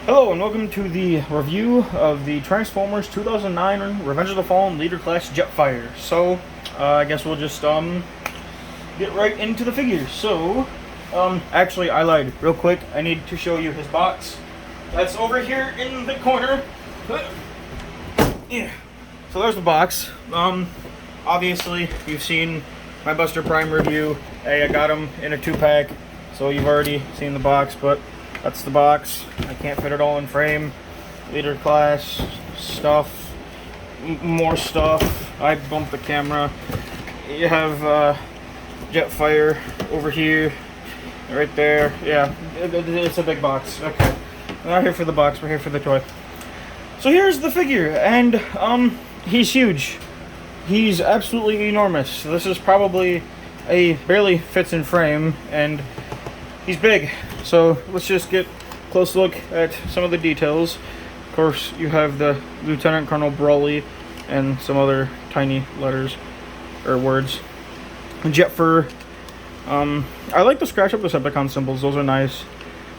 Hello and welcome to the review of the Transformers 2009 Revenge of the Fallen Leader Class Jetfire. So, I guess we'll just get right into the figures. So, actually I lied. Real quick, I need to show you his box. That's over here in the corner. Yeah. So there's the box. Obviously you've seen my Buster Prime review. Hey, I got him in a 2-pack, so you've already seen the box, but that's the box. I can't fit it all in frame. Leader class stuff, more stuff. I bumped the camera. You have Jetfire over here, right there. Yeah, it's a big box. Okay, we're not here for the box. We're here for the toy. So here's the figure, and he's huge. He's absolutely enormous. This is probably barely fits in frame, and he's big. So let's just get a close look at some of the details. Of course, you have the Lieutenant Colonel Brawley and some other tiny letters or words. Jetfire. I like to scratch up the Decepticon symbols. Those are nice.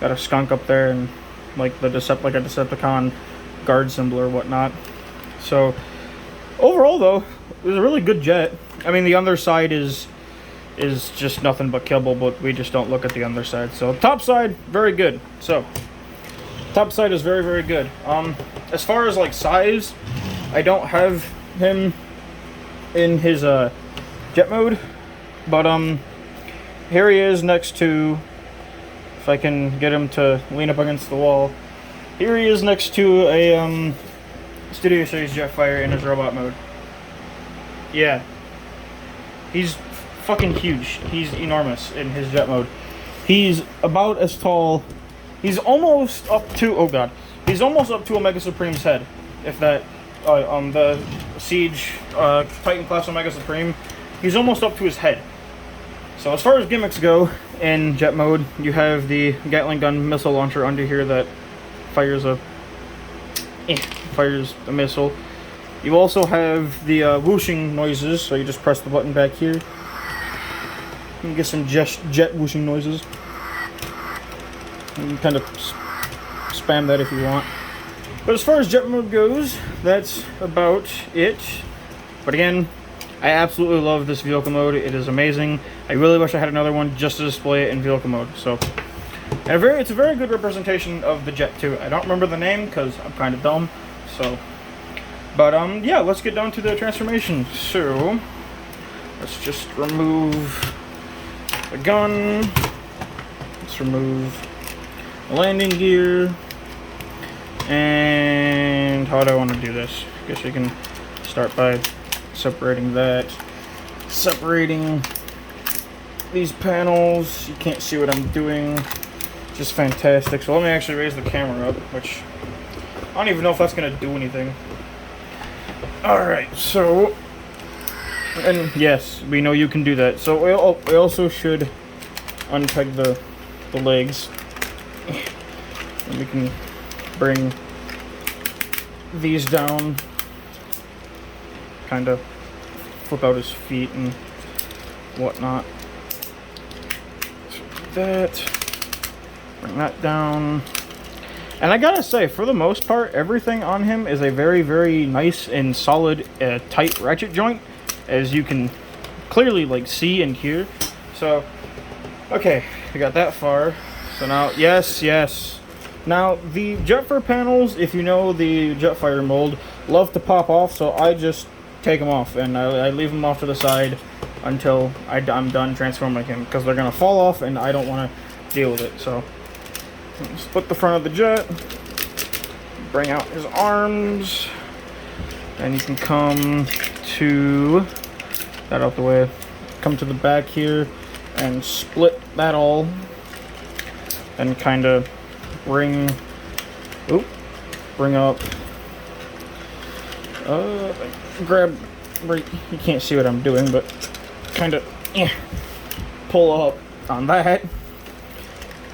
Got a skunk up there and like a Decepticon guard symbol or whatnot. So overall, though, it was a really good jet. I mean, the underside is just nothing but kibble, but we just don't look at the underside. So top side, very good. So top side is very, very good. As far as like size, I don't have him in his jet mode, but here he is next to, if I can get him to lean up against the wall, here he is next to a Studio Series Jetfire in his robot mode. Yeah, he's fucking huge. He's enormous in his jet mode. He's about as tall. He's almost up to, oh god, he's almost up to Omega Supreme's head. If that, the Siege Titan class Omega Supreme, he's almost up to his head. So as far as gimmicks go, in jet mode, you have the Gatling gun missile launcher under here that fires a missile. You also have the whooshing noises, so you just press the button back here. You can get some jet whooshing noises. You can kind of spam that if you want. But as far as jet mode goes, that's about it. But again, I absolutely love this vehicle mode. It is amazing. I really wish I had another one just to display it in vehicle mode. So, and it's a very good representation of the jet too. I don't remember the name because I'm kind of dumb. So, but yeah, let's get down to the transformation. So, let's just remove the gun. Let's remove the landing gear. And how do I want to do this? I guess you can start by separating that. Separating these panels. You can't see what I'm doing. Just fantastic. So let me actually raise the camera up, which I don't even know if that's going to do anything. Alright, so, and yes, we know you can do that. So we also should unpeg the legs. And we can bring these down. Kind of flip out his feet and whatnot. So that. Bring that down. And I gotta say, for the most part, everything on him is a very, very nice and solid, tight ratchet joint, as you can clearly like see and hear. So, okay, we got that far. So now, yes. Now, the Jetfire panels, if you know the Jetfire mold, love to pop off, so I just take them off, and I leave them off to the side until I'm done transforming him, because they're gonna fall off, and I don't want to deal with it. So, split the front of the jet, bring out his arms, and you can come to that out the way. Come to the back here and split that all, and kind of bring up. Grab. You can't see what I'm doing, but kind of pull up on that.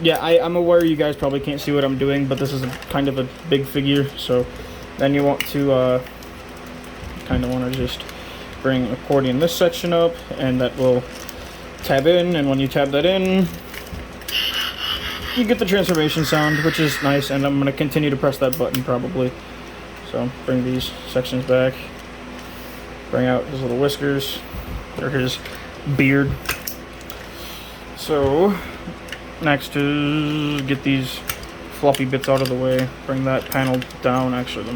Yeah, I'm aware you guys probably can't see what I'm doing, but this is kind of a big figure, so then you want to kind of want to just bring accordion this section up, and that will tab in, and when you tab that in, you get the transformation sound, which is nice, and I'm going to continue to press that button probably. So bring these sections back, bring out his little whiskers, or his beard. So next is get these floppy bits out of the way, bring that panel down. Actually,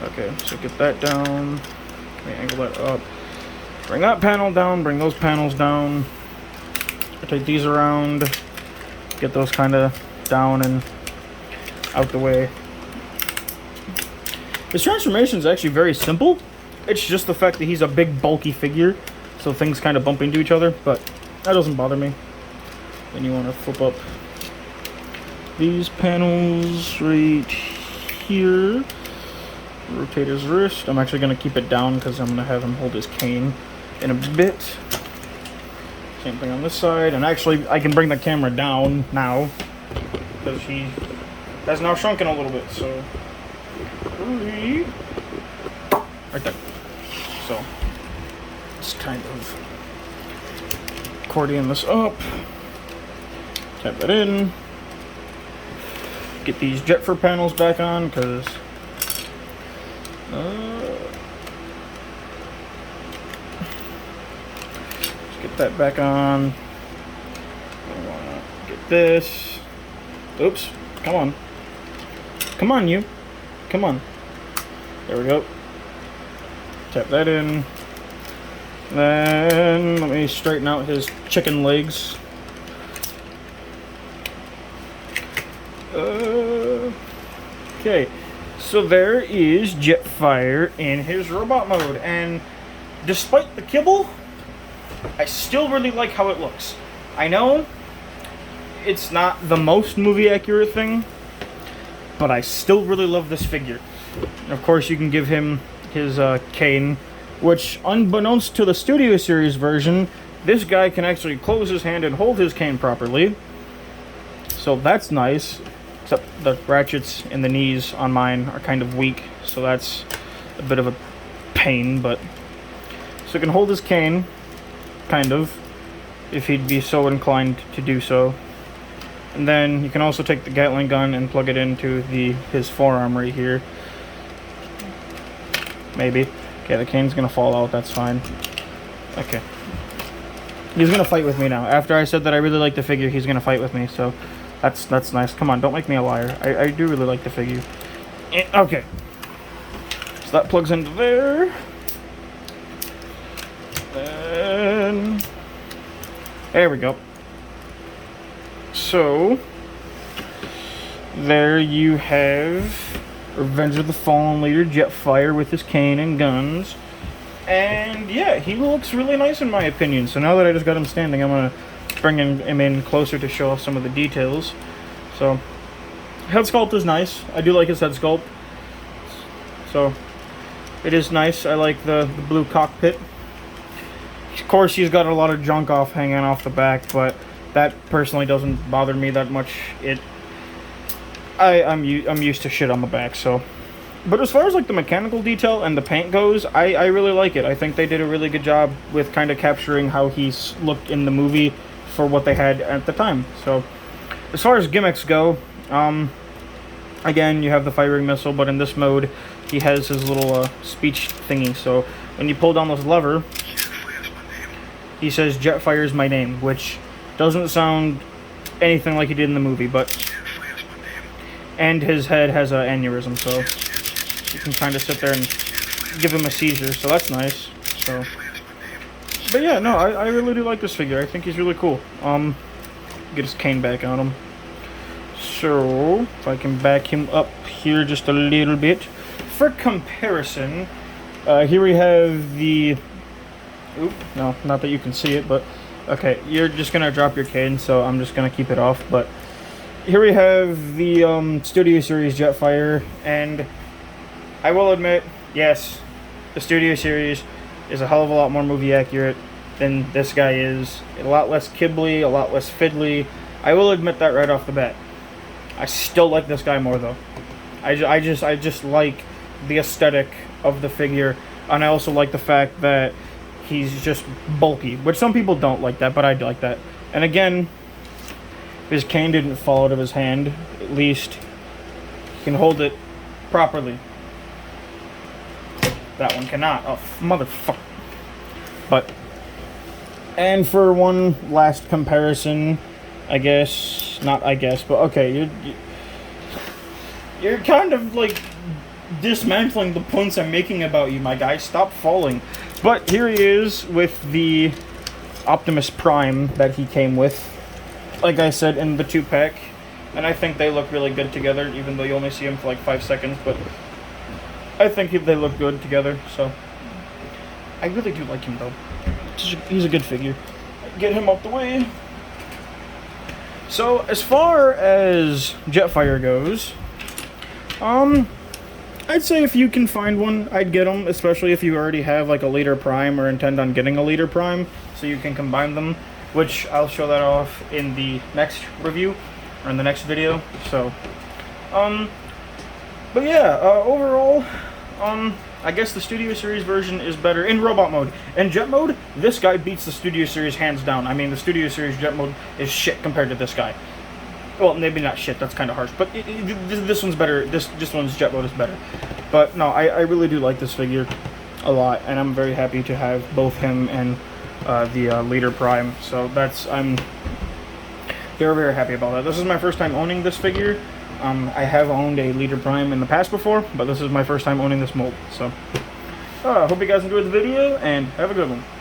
okay, so get that down, let me angle that up, bring that panel down, bring those panels down, rotate these around, get those kind of down and out the way. His transformation is actually very simple. It's just the fact that he's a big bulky figure, so things kind of bump into each other, but that doesn't bother me. Then you want to flip up these panels right here, rotate his wrist. I'm actually going to keep it down because I'm going to have him hold his cane in a bit. Same thing on this side, and actually I can bring the camera down now because he has now shrunken a little bit, so right there. So just kind of accordion this up, tap that in, get these Jetfire panels back on because get that back on. I wanna get this. Oops. Come on. Come on, you. Come on. There we go. Tap that in. Then let me straighten out his chicken legs. Okay. So there is Jetfire in his robot mode, and despite the kibble, I still really like how it looks. I know it's not the most movie accurate thing, but I still really love this figure. And of course, you can give him his cane, which, unbeknownst to the Studio Series version, this guy can actually close his hand and hold his cane properly. So that's nice. Except the ratchets in the knees on mine are kind of weak, so that's a bit of a pain, but so he can hold his cane, kind of, if he'd be so inclined to do so. And then you can also take the Gatling gun and plug it into his forearm right here. Maybe. Okay, the cane's gonna fall out, that's fine. Okay. He's gonna fight with me now. After I said that I really like the figure, he's gonna fight with me, so that's nice. Come on, don't make me a liar. I do really like the figure. Okay. So that plugs into there. And there we go. So there you have Revenge of the Fallen leader Jetfire with his cane and guns. And yeah, he looks really nice in my opinion. So now that I just got him standing, I'm gonna bring him in closer to show off some of the details. So head sculpt is nice. I do like his head sculpt. So it is nice. I like the blue cockpit. Of course, he's got a lot of junk hanging off the back, but that personally doesn't bother me that much. I'm used to shit on the back, so. But as far as like the mechanical detail and the paint goes, I really like it. I think they did a really good job with kind of capturing how he's looked in the movie for what they had at the time. So as far as gimmicks go, again, you have the firing missile, but in this mode, he has his little speech thingy. So when you pull down this lever, he says, "Jetfire is my name," which doesn't sound anything like he did in the movie, but. And his head has an aneurysm, so you can kind of sit there and give him a seizure, so that's nice. So, but yeah, no, I really do like this figure. I think he's really cool. Get his cane back on him. So, if I can back him up here just a little bit. For comparison, here we have the... Oop, no, not that you can see it, but... Okay, you're just going to drop your cane, so I'm just going to keep it off, but... Here we have the Studio Series Jetfire, and I will admit, yes, the Studio Series is a hell of a lot more movie accurate than this guy is. A lot less kibbly, a lot less fiddly. I will admit that right off the bat. I still like this guy more though. I just like the aesthetic of the figure, and I also like the fact that he's just bulky, which some people don't like that, but I like that. And again, his cane didn't fall out of his hand. At least he can hold it properly. That one cannot. Oh, motherfucker. But, and for one last comparison, I guess, not I guess, but okay, you're kind of like dismantling the points I'm making about you, my guy. Stop falling. But here he is with the Optimus Prime that he came with, like I said, in the 2-pack, and I think they look really good together, even though you only see them for like 5 seconds, but I think they look good together, so I really do like him, though. He's a good figure. Get him out the way. So, as far as Jetfire goes, I'd say if you can find one, I'd get them, especially if you already have like a Leader Prime or intend on getting a Leader Prime, so you can combine them, which I'll show that off in the next review, or in the next video, so, but yeah, overall, I guess the Studio Series version is better in robot mode. In jet mode, this guy beats the Studio Series hands down. I mean, the Studio Series jet mode is shit compared to this guy. Well, maybe not shit, that's kind of harsh, but this one's better. This one's jet mode is better. But no, I really do like this figure a lot, and I'm very happy to have both him and the Leader Prime. So that's, I'm very, very happy about that. This is my first time owning this figure. I have owned a Leader Prime in the past before, but this is my first time owning this mold. So, hope you guys enjoyed the video, and have a good one.